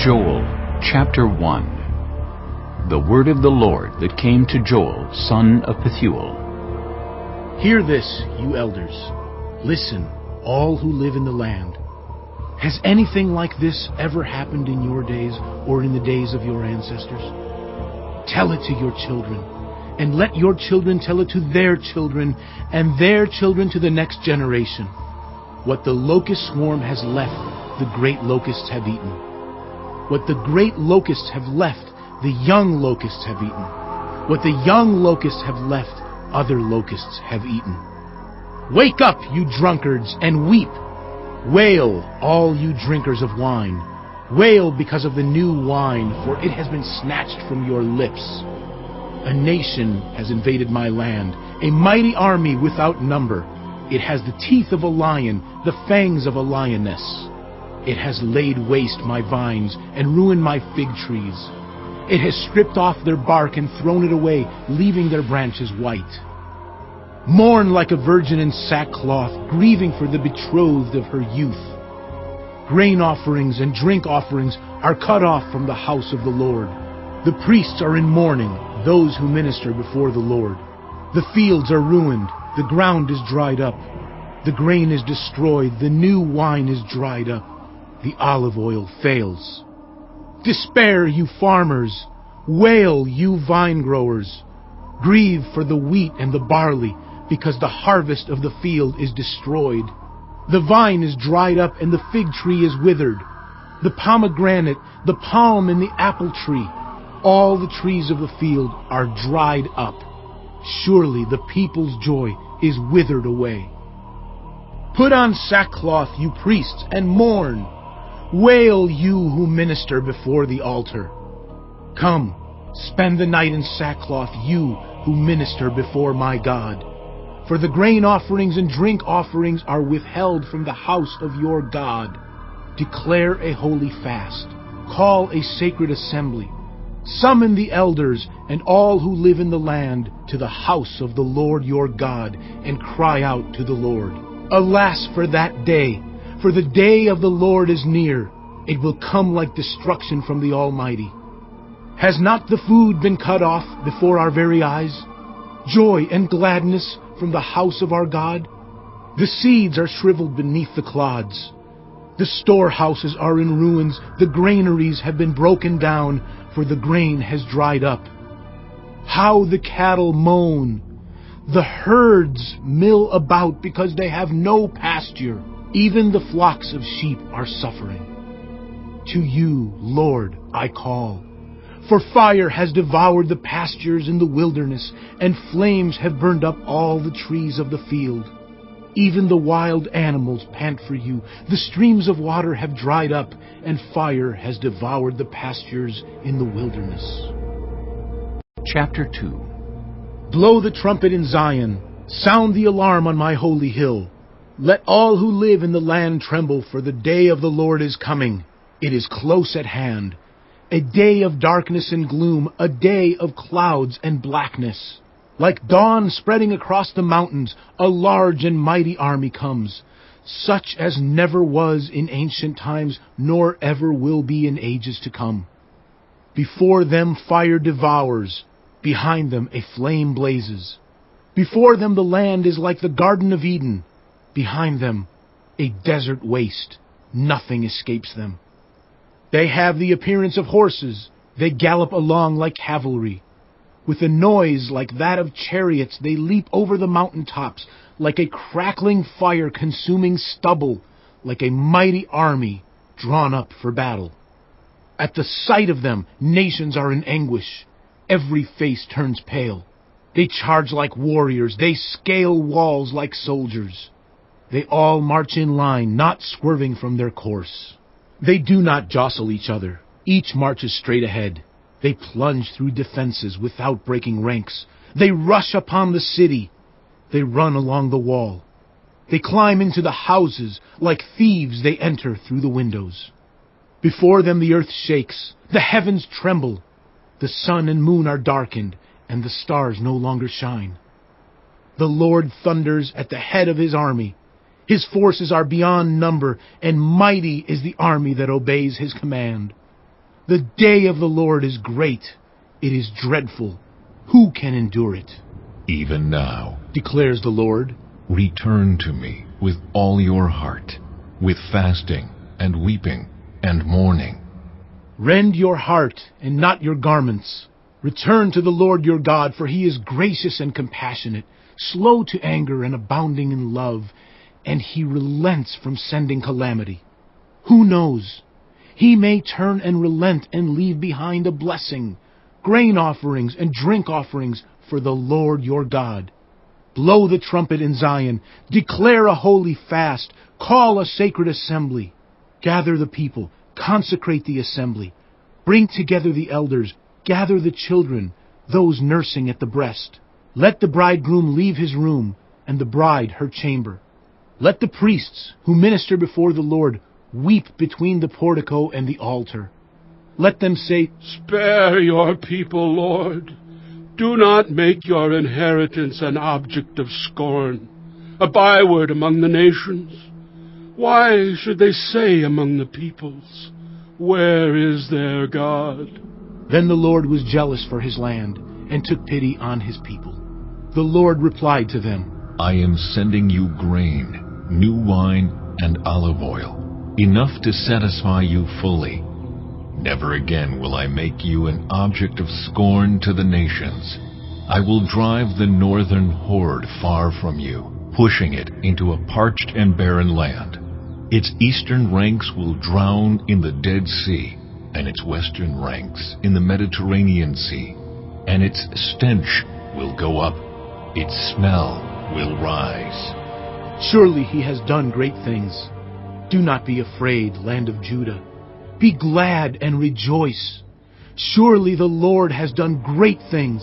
Joel, chapter 1. The word of the Lord that came to Joel, son of Pethuel. Hear this, you elders. Listen, all who live in the land. Has anything like this ever happened in your days or in the days of your ancestors? Tell it to your children, and let your children tell it to their children, and their children to the next generation. What the locust swarm has left, the great locusts have eaten. What the great locusts have left, the young locusts have eaten. What the young locusts have left, other locusts have eaten. Wake up, you drunkards, and weep. Wail, all you drinkers of wine. Wail because of the new wine, for it has been snatched from your lips. A nation has invaded my land, a mighty army without number. It has the teeth of a lion, the fangs of a lioness. It has laid waste my vines and ruined my fig trees. It has stripped off their bark and thrown it away, leaving their branches white. Mourn like a virgin in sackcloth, grieving for the betrothed of her youth. Grain offerings and drink offerings are cut off from the house of the Lord. The priests are in mourning, those who minister before the Lord. The fields are ruined, the ground is dried up. The grain is destroyed, the new wine is dried up. The olive oil fails. Despair, you farmers! Wail, you vine growers! Grieve for the wheat and the barley, because the harvest of the field is destroyed. The vine is dried up and the fig tree is withered. The pomegranate, the palm and the apple tree, all the trees of the field are dried up. Surely the people's joy is withered away. Put on sackcloth, you priests, and mourn. Wail, you who minister before the altar. Come, spend the night in sackcloth, you who minister before my God. For the grain offerings and drink offerings are withheld from the house of your God. Declare a holy fast. Call a sacred assembly. Summon the elders and all who live in the land to the house of the Lord your God, and cry out to the Lord. Alas for that day! For the day of the Lord is near. It will come like destruction from the Almighty. Has not the food been cut off before our very eyes? Joy and gladness from the house of our God? The seeds are shriveled beneath the clods. The storehouses are in ruins. The granaries have been broken down, for the grain has dried up. How the cattle moan! The herds mill about because they have no pasture. Even the flocks of sheep are suffering. To you, Lord, I call. For fire has devoured the pastures in the wilderness, and flames have burned up all the trees of the field. Even the wild animals pant for you. The streams of water have dried up, and fire has devoured the pastures in the wilderness. Chapter 2. Blow the trumpet in Zion. Sound the alarm on my holy hill. Let all who live in the land tremble, for the day of the Lord is coming. It is close at hand. A day of darkness and gloom, a day of clouds and blackness. Like dawn spreading across the mountains, a large and mighty army comes, such as never was in ancient times, nor ever will be in ages to come. Before them fire devours, behind them a flame blazes. Before them the land is like the Garden of Eden. Behind them, a desert waste. Nothing escapes them. They have the appearance of horses. They gallop along like cavalry. With a noise like that of chariots, they leap over the mountain tops, like a crackling fire consuming stubble, like a mighty army drawn up for battle. At the sight of them, nations are in anguish. Every face turns pale. They charge like warriors. They scale walls like soldiers. They all march in line, not swerving from their course. They do not jostle each other. Each marches straight ahead. They plunge through defenses without breaking ranks. They rush upon the city. They run along the wall. They climb into the houses. Like thieves, they enter through the windows. Before them the earth shakes. The heavens tremble. The sun and moon are darkened, and the stars no longer shine. The Lord thunders at the head of his army. His forces are beyond number, and mighty is the army that obeys his command. The day of the Lord is great. It is dreadful. Who can endure it? Even now, declares the Lord. return to me with all your heart, with fasting and weeping and mourning. Rend your heart and not your garments. Return to the Lord your God, for he is gracious and compassionate, slow to anger and abounding in love, and he relents from sending calamity. Who knows? He may turn and relent and leave behind a blessing, grain offerings and drink offerings for the Lord your God. Blow the trumpet in Zion, declare a holy fast, call a sacred assembly. Gather the people, consecrate the assembly. Bring together the elders, gather the children, those nursing at the breast. Let the bridegroom leave his room, and the bride her chamber. Let the priests, who minister before the Lord, weep between the portico and the altar. Let them say, Spare your people, Lord. Do not make your inheritance an object of scorn, a byword among the nations. Why should they say among the peoples, Where is their God? Then the Lord was jealous for his land, and took pity on his people. The Lord replied to them, I am sending you grain, new wine, and olive oil, enough to satisfy you fully. Never again will I make you an object of scorn to the nations. I will drive the northern horde far from you, pushing it into a parched and barren land. Its eastern ranks will drown in the Dead Sea, and its western ranks in the Mediterranean Sea, and its stench will go up, its smell will rise. Surely he has done great things. Do not be afraid, land of Judah. Be glad and rejoice. Surely the Lord has done great things.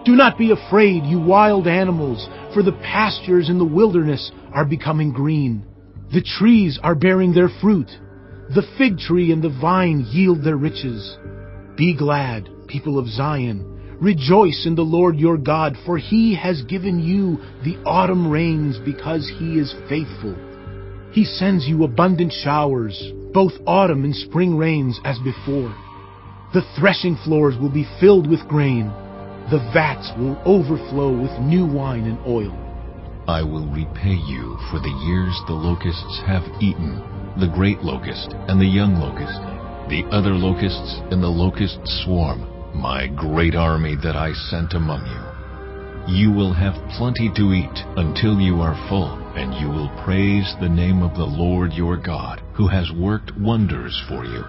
Do not be afraid, you wild animals, for the pastures in the wilderness are becoming green. The trees are bearing their fruit. The fig tree and the vine yield their riches. Be glad, people of Zion. Rejoice in the Lord your God, for he has given you the autumn rains because he is faithful. He sends you abundant showers, both autumn and spring rains as before. The threshing floors will be filled with grain. The vats will overflow with new wine and oil. I will repay you for the years the locusts have eaten, the great locust and the young locust, the other locusts and the locust swarm, my great army that I sent among you. You will have plenty to eat until you are full, and you will praise the name of the Lord your God, who has worked wonders for you.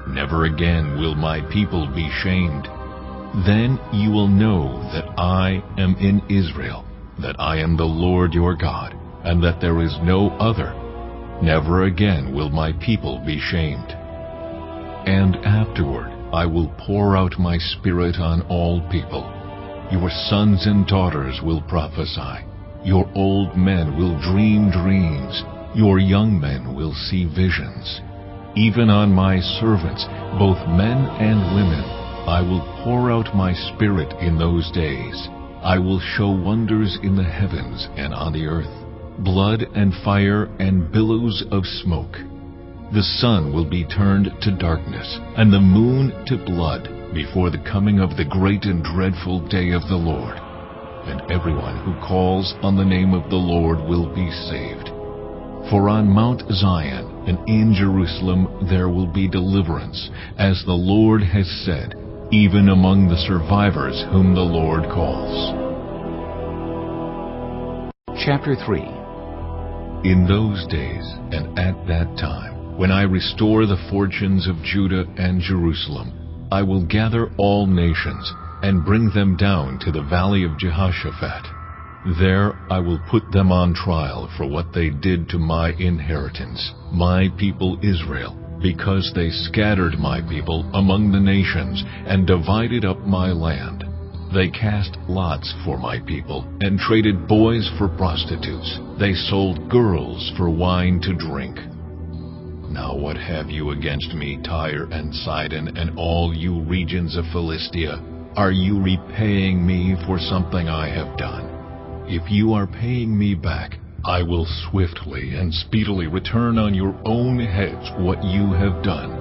Never again will my people be shamed. Then you will know that I am in Israel, that I am the Lord your God, and that there is no other. Never again will my people be shamed. And afterward I will pour out my Spirit on all people. Your sons and daughters will prophesy. Your old men will dream dreams. Your young men will see visions. Even on my servants, both men and women, I will pour out my Spirit in those days. I will show wonders in the heavens and on the earth, blood and fire and billows of smoke. The sun will be turned to darkness, and the moon to blood, before the coming of the great and dreadful day of the Lord. And everyone who calls on the name of the Lord will be saved. For on Mount Zion and in Jerusalem there will be deliverance, as the Lord has said, even among the survivors whom the Lord calls. Chapter 3. In those days and at that time, when I restore the fortunes of Judah and Jerusalem, I will gather all nations and bring them down to the valley of Jehoshaphat. There I will put them on trial for what they did to my inheritance, my people Israel, because they scattered my people among the nations and divided up my land. They cast lots for my people and traded boys for prostitutes. They sold girls for wine to drink. Now what have you against me, Tyre and Sidon, and all you regions of Philistia? Are you repaying me for something I have done? If you are paying me back, I will swiftly and speedily return on your own heads what you have done.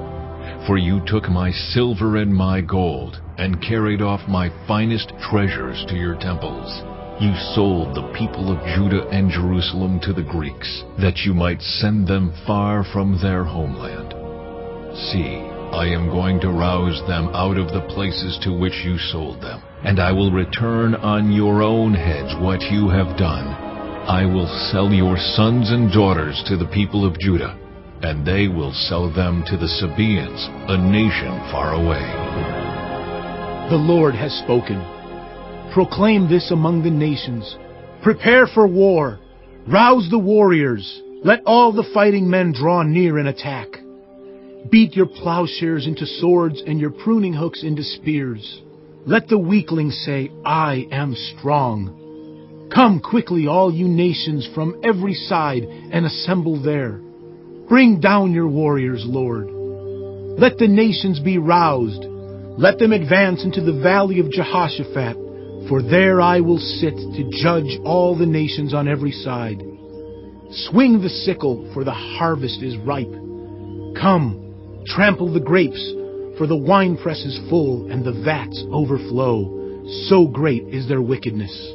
For you took my silver and my gold, and carried off my finest treasures to your temples. You sold the people of Judah and Jerusalem to the Greeks, that you might send them far from their homeland. See, I am going to rouse them out of the places to which you sold them, and I will return on your own heads what you have done. I will sell your sons and daughters to the people of Judah, and they will sell them to the Sabaeans, a nation far away. The Lord has spoken. Proclaim this among the nations. Prepare for war. Rouse the warriors. Let all the fighting men draw near and attack. Beat your plowshares into swords and your pruning hooks into spears. Let the weaklings say, I am strong. Come quickly, all you nations from every side, and assemble there. Bring down your warriors, Lord. Let the nations be roused. Let them advance into the valley of Jehoshaphat, for there I will sit to judge all the nations on every side. Swing the sickle, for the harvest is ripe. Come, trample the grapes, for the winepress is full and the vats overflow. So great is their wickedness.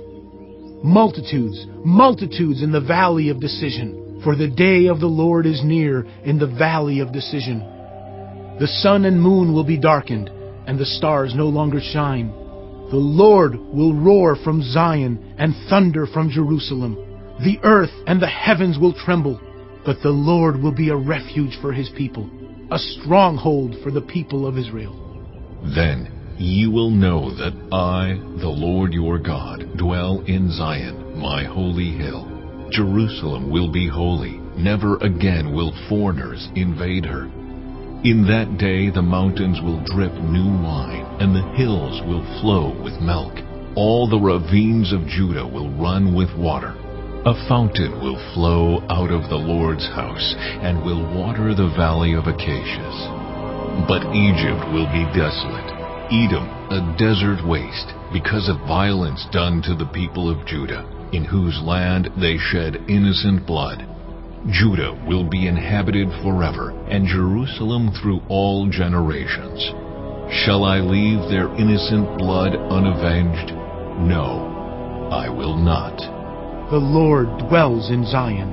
Multitudes, multitudes in the valley of decision, for the day of the Lord is near in the valley of decision. The sun and moon will be darkened, and the stars no longer shine. The Lord will roar from Zion and thunder from Jerusalem. The earth and the heavens will tremble, but the Lord will be a refuge for his people, a stronghold for the people of Israel. Then ye will know that I, the Lord your God, dwell in Zion, my holy hill. Jerusalem will be holy. Never again will foreigners invade her. In that day the mountains will drip new wine, and the hills will flow with milk. All the ravines of Judah will run with water. A fountain will flow out of the Lord's house, and will water the valley of acacias. But Egypt will be desolate, Edom a desert waste, because of violence done to the people of Judah, in whose land they shed innocent blood. Judah will be inhabited forever, and Jerusalem through all generations. Shall I leave their innocent blood unavenged? No, I will not. The Lord dwells in Zion.